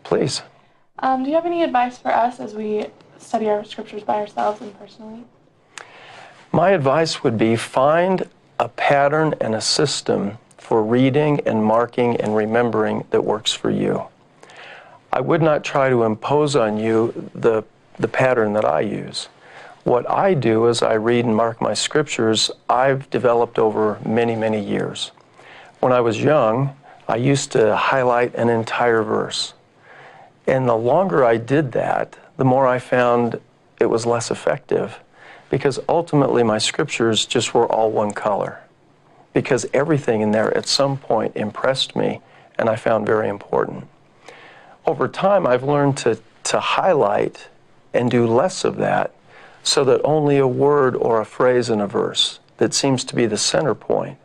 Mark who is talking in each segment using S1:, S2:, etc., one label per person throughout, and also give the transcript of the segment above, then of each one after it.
S1: Please.
S2: Do you have any advice for us as we study our scriptures by ourselves and personally?
S1: My advice would be find a pattern and a system for reading and marking and remembering that works for you. I would not try to impose on you the pattern that I use. What I do as I read and mark my scriptures, I've developed over many, many years. When I was young, I used to highlight an entire verse. And the longer I did that, the more I found it was less effective, because ultimately my scriptures just were all one color, because everything in there at some point impressed me and I found very important. Over time, I've learned to highlight and do less of that, so that only a word or a phrase in a verse that seems to be the center point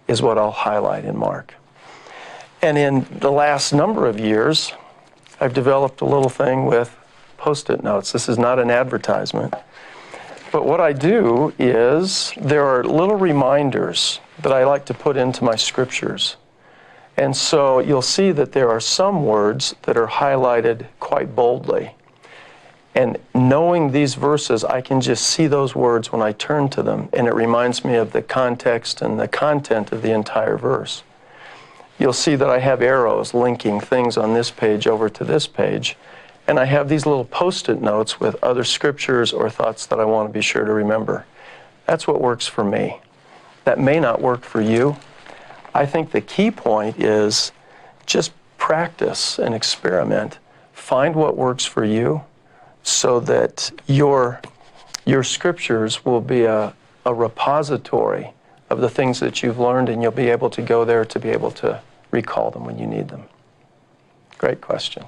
S1: is what I'll highlight and mark. And in the last number of years, I've developed a little thing with Post-it notes. This is not an advertisement. But what I do is there are little reminders that I like to put into my scriptures. And so you'll see that there are some words that are highlighted quite boldly. And knowing these verses, I can just see those words when I turn to them, and it reminds me of the context and the content of the entire verse. You'll see that I have arrows linking things on this page over to this page, and I have these little Post-it notes with other scriptures or thoughts that I want to be sure to remember. That's what works for me. That may not work for you. I think the key point is just practice and experiment. Find what works for you, so that your scriptures will be a repository of the things that you've learned, and you'll be able to go there to be able to recall them when you need them. Great question.